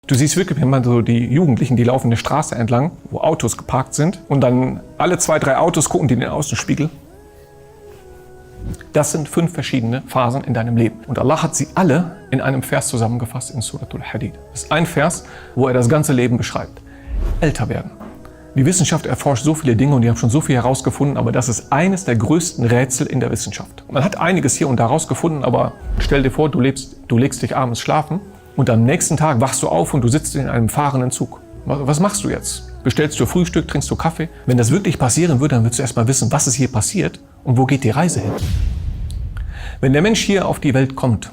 Du siehst wirklich immer so die Jugendlichen, die laufen eine Straße entlang, wo Autos geparkt sind und dann alle 2, 3 Autos gucken die in den Außenspiegel. Das sind 5 verschiedene Phasen in deinem Leben. Und Allah hat sie alle in einem Vers zusammengefasst in Suratul Hadid. Das ist ein Vers, wo er das ganze Leben beschreibt. Älter werden. Die Wissenschaft erforscht so viele Dinge und die haben schon so viel herausgefunden, aber das ist eines der größten Rätsel in der Wissenschaft. Man hat einiges hier und da herausgefunden, aber stell dir vor, du legst dich abends schlafen und am nächsten Tag wachst du auf und du sitzt in einem fahrenden Zug. Was machst du jetzt? Bestellst du Frühstück, trinkst du Kaffee? Wenn das wirklich passieren würde, dann würdest du erstmal wissen, was ist hier passiert und wo geht die Reise hin. Wenn der Mensch hier auf die Welt kommt,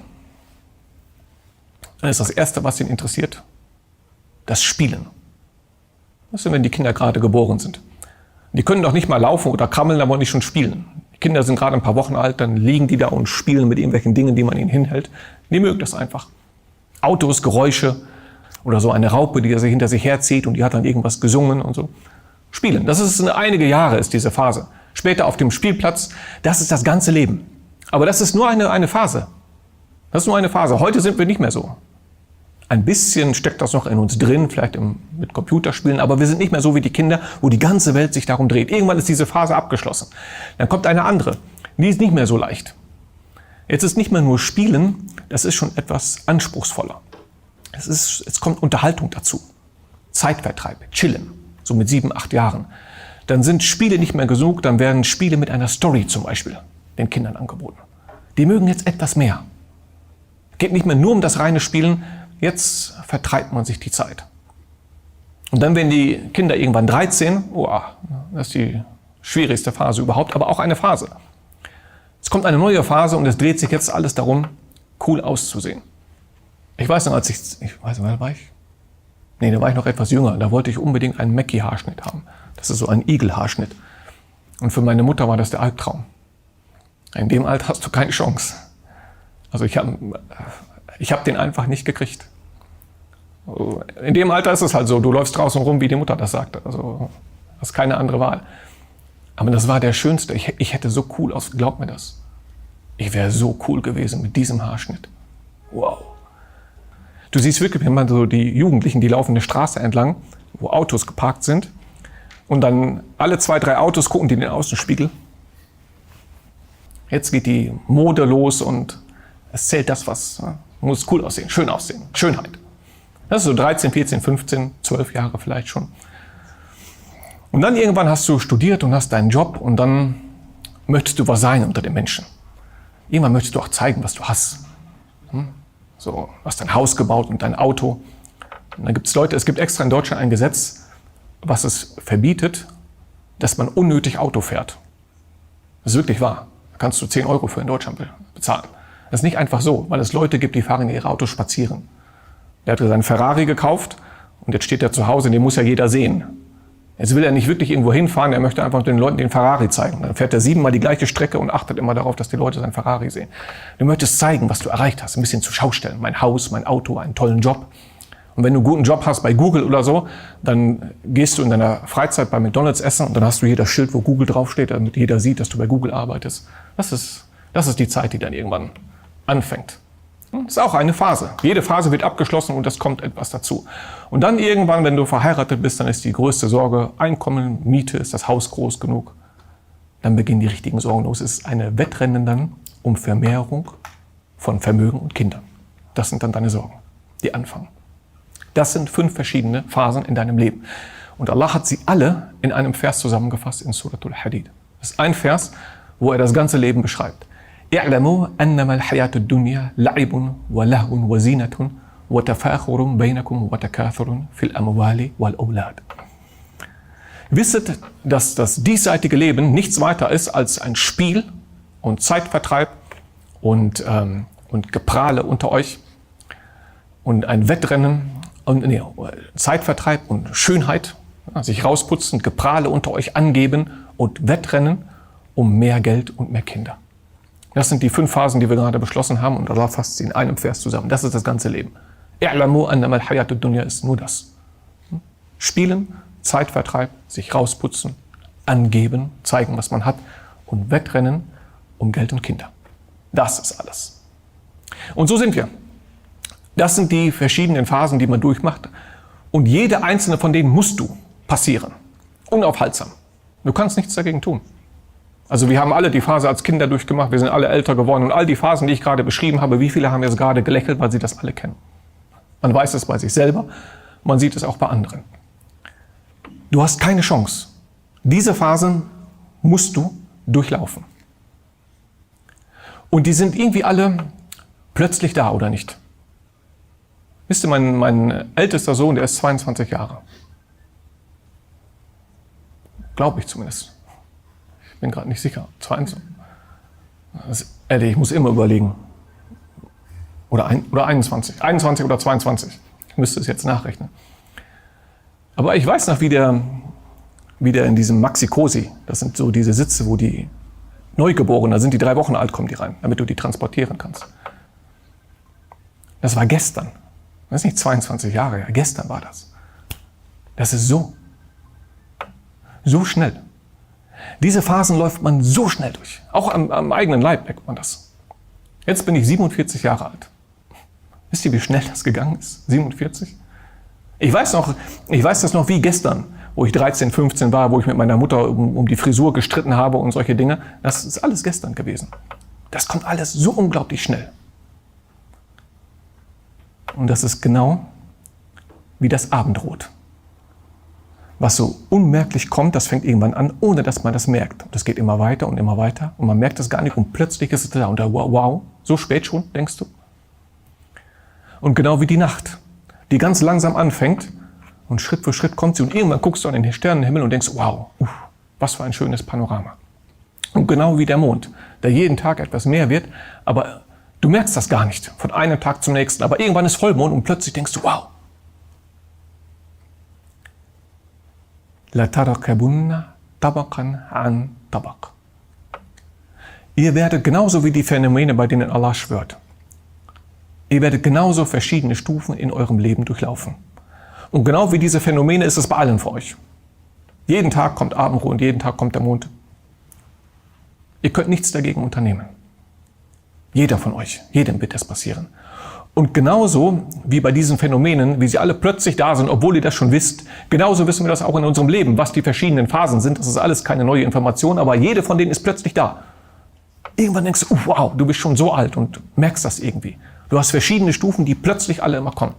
dann ist das Erste, was ihn interessiert, das Spielen. Das ist, wenn die Kinder gerade geboren sind. Die können doch nicht mal laufen oder krammeln, da wollen die schon spielen. Die Kinder sind gerade ein paar Wochen alt, dann liegen die da und spielen mit irgendwelchen Dingen, die man ihnen hinhält. Die mögen das einfach. Autos, Geräusche oder so eine Raupe, die hinter sich herzieht und die hat dann irgendwas gesungen und so. Spielen, das ist einige Jahre, ist diese Phase. Später auf dem Spielplatz, das ist das ganze Leben. Aber das ist nur eine Phase. Das ist nur eine Phase. Heute sind wir nicht mehr so. Ein bisschen steckt das noch in uns drin, vielleicht mit Computerspielen, aber wir sind nicht mehr so wie die Kinder, wo die ganze Welt sich darum dreht. Irgendwann ist diese Phase abgeschlossen. Dann kommt eine andere. Die ist nicht mehr so leicht. Jetzt ist nicht mehr nur Spielen, das ist schon etwas anspruchsvoller. Es kommt Unterhaltung dazu. Zeitvertreib, Chillen, so mit 7, 8 Jahren. Dann sind Spiele nicht mehr genug, dann werden Spiele mit einer Story zum Beispiel den Kindern angeboten. Die mögen jetzt etwas mehr. Geht nicht mehr nur um das reine Spielen, jetzt vertreibt man sich die Zeit. Und dann werden die Kinder irgendwann 13, das ist die schwierigste Phase überhaupt, aber auch eine Phase. Es kommt eine neue Phase und es dreht sich jetzt alles darum, cool auszusehen. Ich weiß noch, da war ich noch etwas jünger, da wollte ich unbedingt einen Mackie-Haarschnitt haben. Das ist so ein Igel-Haarschnitt. Und für meine Mutter war das der Albtraum. In dem Alter hast du keine Chance. Also ich hab den einfach nicht gekriegt. In dem Alter ist es halt so, du läufst draußen rum, wie die Mutter das sagte. Also hast keine andere Wahl. Aber das war der schönste. Ich hätte so cool aus, glaub mir das. Ich wäre so cool gewesen mit diesem Haarschnitt. Wow. Du siehst wirklich immer so die Jugendlichen, die laufen eine Straße entlang, wo Autos geparkt sind. Und dann alle 2, 3 Autos gucken die in den Außenspiegel. Jetzt geht die Mode los und es zählt das, was muss cool aussehen, schön aussehen, Schönheit. Das ist so 13, 14, 15, 12 Jahre vielleicht schon. Und dann irgendwann hast du studiert und hast deinen Job und dann möchtest du was sein unter den Menschen. Irgendwann möchtest du auch zeigen, was du hast. So, du hast dein Haus gebaut und dein Auto. Und dann es gibt extra in Deutschland ein Gesetz, was es verbietet, dass man unnötig Auto fährt. Das ist wirklich wahr. Da kannst du 10 Euro für in Deutschland bezahlen. Das ist nicht einfach so, weil es Leute gibt, die fahren in ihre Autos spazieren. Der hat seinen Ferrari gekauft und jetzt steht er zu Hause, den muss ja jeder sehen. Jetzt will er nicht wirklich irgendwo hinfahren, er möchte einfach den Leuten den Ferrari zeigen. Dann fährt er 7-mal die gleiche Strecke und achtet immer darauf, dass die Leute seinen Ferrari sehen. Du möchtest zeigen, was du erreicht hast, ein bisschen zur Schau stellen. Mein Haus, mein Auto, einen tollen Job. Und wenn du einen guten Job hast bei Google oder so, dann gehst du in deiner Freizeit bei McDonald's essen und dann hast du hier das Schild, wo Google draufsteht, damit jeder sieht, dass du bei Google arbeitest. Das ist die Zeit, die dann irgendwann anfängt. Das ist auch eine Phase. Jede Phase wird abgeschlossen und es kommt etwas dazu. Und dann irgendwann, wenn du verheiratet bist, dann ist die größte Sorge Einkommen, Miete, ist das Haus groß genug? Dann beginnen die richtigen Sorgen los. Es ist eine Wettrennen dann um Vermehrung von Vermögen und Kindern. Das sind dann deine Sorgen, die anfangen. Das sind 5 verschiedene Phasen in deinem Leben. Und Allah hat sie alle in einem Vers zusammengefasst in Suratul Hadid. Das ist ein Vers, wo er das ganze Leben beschreibt. اعلموا أنما الحياة الدنيا لعب ولهو وزينة وتفاخر بينكم وتكاثر في الأموال والأولاد. Wisset, dass das diesseitige Leben nichts weiter ist als ein Spiel und Zeitvertreib und Geprahle unter euch und ein Wettrennen und Zeitvertreib und Schönheit, sich rausputzen, Geprahle unter euch angeben und Wettrennen um mehr Geld und mehr Kinder. Das sind die 5 Phasen, die wir gerade beschlossen haben und Allah fasst sie in einem Vers zusammen. Das ist das ganze Leben. I'lamu annama al-hayatud dunya ist nur das. Spielen, Zeitvertreib, sich rausputzen, angeben, zeigen, was man hat und Wettrennen um Geld und Kinder. Das ist alles. Und so sind wir. Das sind die verschiedenen Phasen, die man durchmacht. Und jede einzelne von denen musst du passieren. Unaufhaltsam. Du kannst nichts dagegen tun. Also wir haben alle die Phase als Kinder durchgemacht, wir sind alle älter geworden und all die Phasen, die ich gerade beschrieben habe, wie viele haben jetzt gerade gelächelt, weil sie das alle kennen. Man weiß es bei sich selber, man sieht es auch bei anderen. Du hast keine Chance. Diese Phasen musst du durchlaufen. Und die sind irgendwie alle plötzlich da, oder nicht? Wisst ihr, mein ältester Sohn, der ist 22 Jahre. Glaube ich zumindest. Ich bin gerade nicht sicher. 22. Ehrlich, ich muss immer überlegen. Oder 21. 21 oder 22. Ich müsste es jetzt nachrechnen. Aber ich weiß noch, wie der in diesem Maxi-Cosi, das sind so diese Sitze, wo die Neugeborenen, da sind die 3 Wochen alt, kommen die rein, damit du die transportieren kannst. Das war gestern. Das ist nicht 22 Jahre her, gestern war das. Das ist so schnell. Diese Phasen läuft man so schnell durch. Auch am eigenen Leib merkt man das. Jetzt bin ich 47 Jahre alt. Wisst ihr, wie schnell das gegangen ist? 47? Ich weiß das noch wie gestern, wo ich 13, 15 war, wo ich mit meiner Mutter um die Frisur gestritten habe und solche Dinge. Das ist alles gestern gewesen. Das kommt alles so unglaublich schnell. Und das ist genau wie das Abendrot. Was so unmerklich kommt, das fängt irgendwann an, ohne dass man das merkt. Und das geht immer weiter und immer weiter. Und man merkt es gar nicht und plötzlich ist es da. Und da, wow, so spät schon, denkst du? Und genau wie die Nacht, die ganz langsam anfängt und Schritt für Schritt kommt sie. Und irgendwann guckst du an den Sternenhimmel und denkst, wow, was für ein schönes Panorama. Und genau wie der Mond, der jeden Tag etwas mehr wird, aber du merkst das gar nicht, von einem Tag zum nächsten. Aber irgendwann ist Vollmond und plötzlich denkst du, wow. La tarakabunna tabaqan an tabaq. Ihr werdet genauso wie die Phänomene, bei denen Allah schwört. Ihr werdet genauso verschiedene Stufen in eurem Leben durchlaufen. Und genau wie diese Phänomene ist es bei allen von euch. Jeden Tag kommt Abendruhe und jeden Tag kommt der Mond. Ihr könnt nichts dagegen unternehmen. Jeder von euch, jedem wird das passieren. Und genauso wie bei diesen Phänomenen, wie sie alle plötzlich da sind, obwohl ihr das schon wisst, genauso wissen wir das auch in unserem Leben, was die verschiedenen Phasen sind. Das ist alles keine neue Information, aber jede von denen ist plötzlich da. Irgendwann denkst du, wow, du bist schon so alt und merkst das irgendwie. Du hast verschiedene Stufen, die plötzlich alle immer kommen.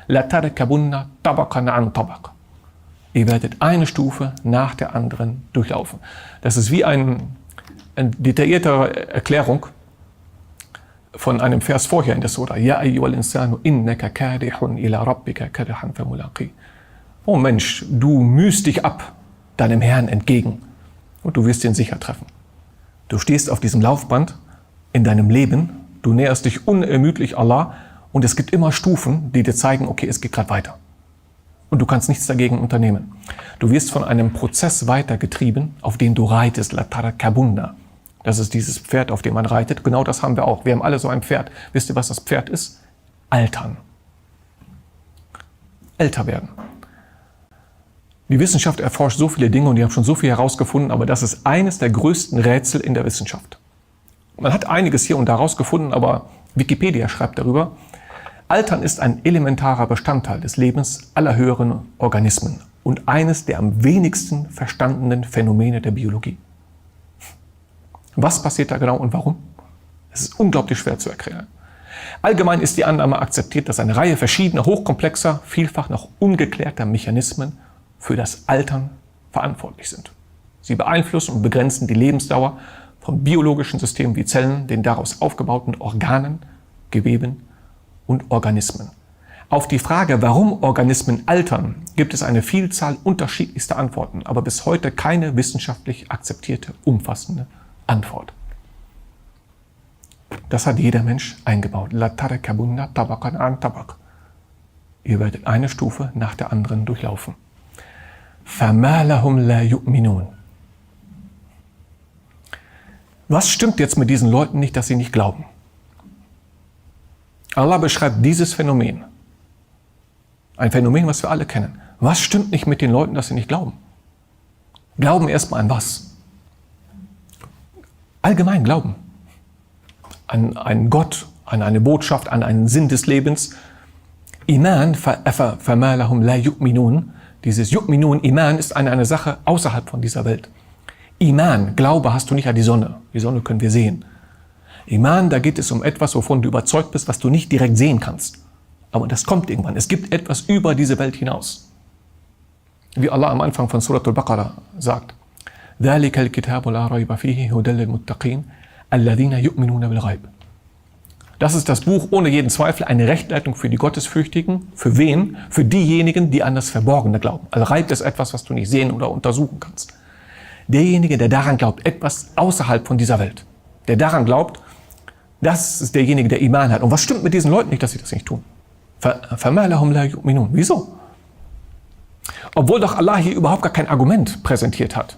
La tarakabunna tabaqan an tabaq. Ihr werdet eine Stufe nach der anderen durchlaufen. Das ist wie eine detaillierte Erklärung von einem Vers vorher in der Sura. Ya ayyuhal insanu innaka kadihun ila rabbika kadahan famulaqi. Oh Mensch, du mühst dich ab deinem Herrn entgegen und du wirst ihn sicher treffen. Du stehst auf diesem Laufband in deinem Leben, du näherst dich unermüdlich Allah und es gibt immer Stufen, die dir zeigen, okay, es geht gerade weiter. Und du kannst nichts dagegen unternehmen. Du wirst von einem Prozess weitergetrieben, auf den du reitest, la tarakabunna. Das ist dieses Pferd, auf dem man reitet. Genau das haben wir auch. Wir haben alle so ein Pferd. Wisst ihr, was das Pferd ist? Altern. Älter werden. Die Wissenschaft erforscht so viele Dinge und die haben schon so viel herausgefunden, aber das ist eines der größten Rätsel in der Wissenschaft. Man hat einiges hier und da herausgefunden, aber Wikipedia schreibt darüber, Altern ist ein elementarer Bestandteil des Lebens aller höheren Organismen und eines der am wenigsten verstandenen Phänomene der Biologie. Was passiert da genau und warum? Es ist unglaublich schwer zu erklären. Allgemein ist die Annahme akzeptiert, dass eine Reihe verschiedener, hochkomplexer, vielfach noch ungeklärter Mechanismen für das Altern verantwortlich sind. Sie beeinflussen und begrenzen die Lebensdauer von biologischen Systemen wie Zellen, den daraus aufgebauten Organen, Geweben und Organismen. Auf die Frage, warum Organismen altern, gibt es eine Vielzahl unterschiedlichster Antworten, aber bis heute keine wissenschaftlich akzeptierte, umfassende Antwort. Das hat jeder Mensch eingebaut. La tarakabunna tabaqan an tabaq. Ihr werdet eine Stufe nach der anderen durchlaufen. Fama lahum la yu'minun. Was stimmt jetzt mit diesen Leuten nicht, dass sie nicht glauben? Allah beschreibt dieses Phänomen. Ein Phänomen, was wir alle kennen. Was stimmt nicht mit den Leuten, dass sie nicht glauben? Glauben erstmal an was? Allgemein glauben. An einen Gott, an eine Botschaft, an einen Sinn des Lebens. Iman, فَمَا لَهُمْ لَا يُؤْمِنُونَ. Dieses Yu'minun, Iman, ist eine Sache außerhalb von dieser Welt. Iman, Glaube hast du nicht an die Sonne. Die Sonne können wir sehen. Iman, da geht es um etwas, wovon du überzeugt bist, was du nicht direkt sehen kannst. Aber das kommt irgendwann. Es gibt etwas über diese Welt hinaus. Wie Allah am Anfang von Surat al-Baqarah sagt, ذَلِكَ الْكِتَابُ لَا رَيْبَ فِيهِ هُدًى لِلْمُتَّقِينَ الَّذِينَ يُؤْمِنُونَ بِالْغَيْبِ. Das ist das Buch ohne jeden Zweifel, eine Rechtleitung für die Gottesfürchtigen. Für wen? Für diejenigen, die an das Verborgene glauben. Al-Ghaib ist etwas, was du nicht sehen oder untersuchen kannst. Derjenige, der daran glaubt, etwas außerhalb von dieser Welt, der daran glaubt, das ist derjenige, der Iman hat. Und was stimmt mit diesen Leuten nicht, dass sie das nicht tun? فَمَا لَهُمْ لَا يُؤْمِنُونَ. Wieso? Obwohl doch Allah hier überhaupt gar kein Argument präsentiert hat.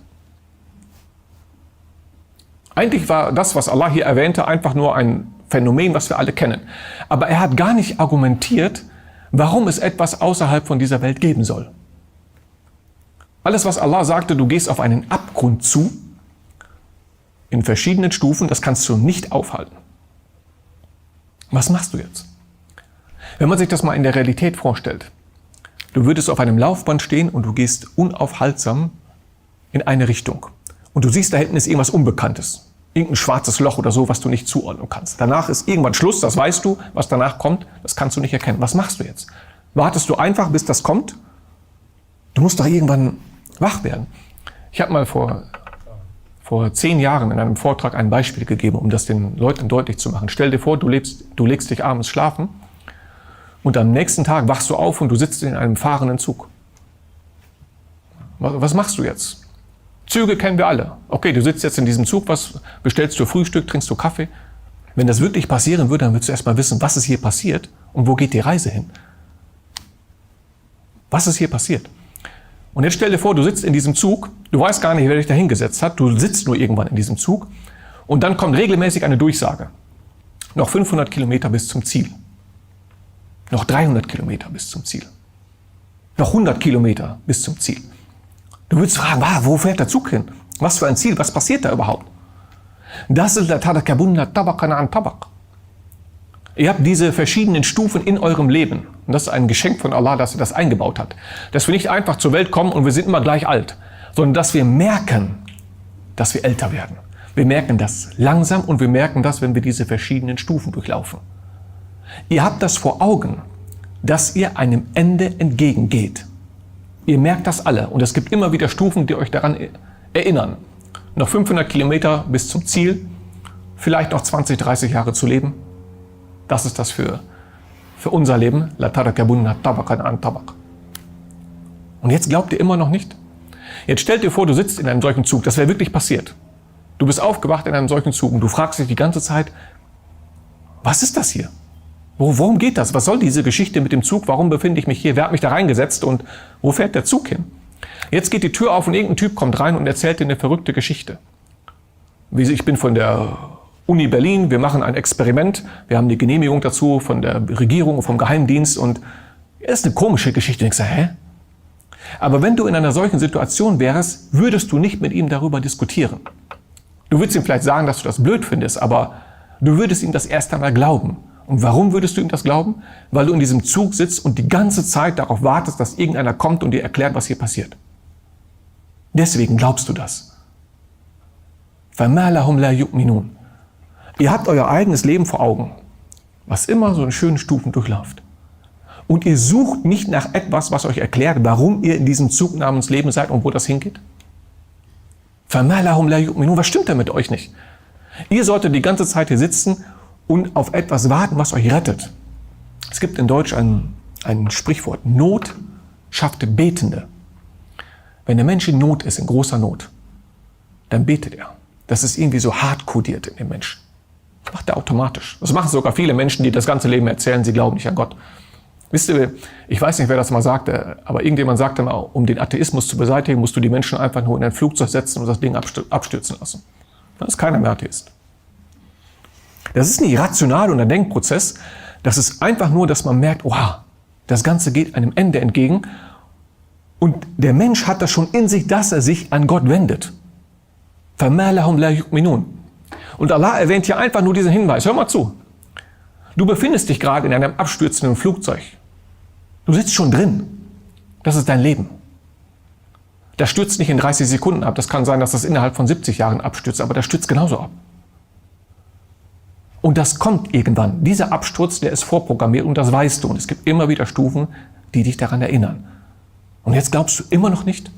Eigentlich war das, was Allah hier erwähnte, einfach nur ein Phänomen, was wir alle kennen. Aber er hat gar nicht argumentiert, warum es etwas außerhalb von dieser Welt geben soll. Alles, was Allah sagte, du gehst auf einen Abgrund zu, in verschiedenen Stufen, das kannst du nicht aufhalten. Was machst du jetzt? Wenn man sich das mal in der Realität vorstellt, du würdest auf einem Laufband stehen und du gehst unaufhaltsam in eine Richtung. Und du siehst, da hinten ist irgendwas Unbekanntes. Irgendein schwarzes Loch oder so, was du nicht zuordnen kannst. Danach ist irgendwann Schluss, das weißt du. Was danach kommt, das kannst du nicht erkennen. Was machst du jetzt? Wartest du einfach, bis das kommt? Du musst doch irgendwann wach werden. Ich habe mal vor 10 Jahren in einem Vortrag ein Beispiel gegeben, um das den Leuten deutlich zu machen. Stell dir vor, du legst dich abends schlafen und am nächsten Tag wachst du auf und du sitzt in einem fahrenden Zug. Was machst du jetzt? Züge kennen wir alle. Okay, du sitzt jetzt in diesem Zug, was bestellst du Frühstück, trinkst du Kaffee? Wenn das wirklich passieren würde, dann würdest du erstmal wissen, was ist hier passiert und wo geht die Reise hin? Was ist hier passiert? Und jetzt stell dir vor, du sitzt in diesem Zug, du weißt gar nicht, wer dich da hingesetzt hat, du sitzt nur irgendwann in diesem Zug und dann kommt regelmäßig eine Durchsage. Noch 500 Kilometer bis zum Ziel. Noch 300 Kilometer bis zum Ziel. Noch 100 Kilometer bis zum Ziel. Du würdest fragen, wo fährt der Zug hin? Was für ein Ziel? Was passiert da überhaupt? Das ist لَتَرْكَبُنَّ طَبَقًا عَنْ طَبَقٍ. Ihr habt diese verschiedenen Stufen in eurem Leben. Und das ist ein Geschenk von Allah, dass er das eingebaut hat. Dass wir nicht einfach zur Welt kommen und wir sind immer gleich alt, sondern dass wir merken, dass wir älter werden. Wir merken das langsam und wir merken das, wenn wir diese verschiedenen Stufen durchlaufen. Ihr habt das vor Augen, dass ihr einem Ende entgegengeht. Ihr merkt das alle und es gibt immer wieder Stufen, die euch daran erinnern. Noch 500 Kilometer bis zum Ziel, vielleicht noch 20, 30 Jahre zu leben. Das ist das für unser Leben. Und jetzt glaubt ihr immer noch nicht? Jetzt stellt dir vor, du sitzt in einem solchen Zug. Das wäre wirklich passiert. Du bist aufgewacht in einem solchen Zug und du fragst dich die ganze Zeit, was ist das hier? Worum geht das? Was soll diese Geschichte mit dem Zug? Warum befinde ich mich hier? Wer hat mich da reingesetzt und wo fährt der Zug hin? Jetzt geht die Tür auf und irgendein Typ kommt rein und erzählt dir eine verrückte Geschichte. Ich bin von der Uni Berlin, wir machen ein Experiment, wir haben die Genehmigung dazu von der Regierung und vom Geheimdienst und das ist eine komische Geschichte. Und ich sage, hä? Aber wenn du in einer solchen Situation wärst, würdest du nicht mit ihm darüber diskutieren. Du würdest ihm vielleicht sagen, dass du das blöd findest, aber du würdest ihm das erst einmal glauben. Und warum würdest du ihm das glauben? Weil du in diesem Zug sitzt und die ganze Zeit darauf wartest, dass irgendeiner kommt und dir erklärt, was hier passiert. Deswegen glaubst du das. فَمَا لَهُمْ لَا يُؤْمِنُونَ. Ihr habt euer eigenes Leben vor Augen, was immer so in schönen Stufen durchläuft. Und ihr sucht nicht nach etwas, was euch erklärt, warum ihr in diesem Zug namens Leben seid und wo das hingeht. فَمَا لَهُمْ لَا يُؤْمِنُونَ. Was stimmt denn mit euch nicht? Ihr solltet die ganze Zeit hier sitzen und auf etwas warten, was euch rettet. Es gibt in Deutsch ein Sprichwort, Not schafft Betende. Wenn der Mensch in Not ist, in großer Not, dann betet er. Das ist irgendwie so hart kodiert in dem Menschen. Das macht er automatisch. Das machen sogar viele Menschen, die das ganze Leben erzählen, sie glauben nicht an Gott. Wisst ihr, ich weiß nicht, wer das mal sagte, aber irgendjemand sagte mal, um den Atheismus zu beseitigen, musst du die Menschen einfach nur in ein Flugzeug setzen und das Ding abstürzen lassen. Dann ist keiner mehr Atheist. Das ist nicht rational und ein Denkprozess. Das ist einfach nur, dass man merkt, wow, das Ganze geht einem Ende entgegen. Und der Mensch hat das schon in sich, dass er sich an Gott wendet. فَمَا لَهُمْ لَا يُؤْمِنُونَ. Und Allah erwähnt hier einfach nur diesen Hinweis. Hör mal zu. Du befindest dich gerade in einem abstürzenden Flugzeug. Du sitzt schon drin. Das ist dein Leben. Das stürzt nicht in 30 Sekunden ab. Das kann sein, dass das innerhalb von 70 Jahren abstürzt, aber das stürzt genauso ab. Und das kommt irgendwann. Dieser Absturz, der ist vorprogrammiert und das weißt du. Und es gibt immer wieder Stufen, die dich daran erinnern. Und jetzt glaubst du immer noch nicht?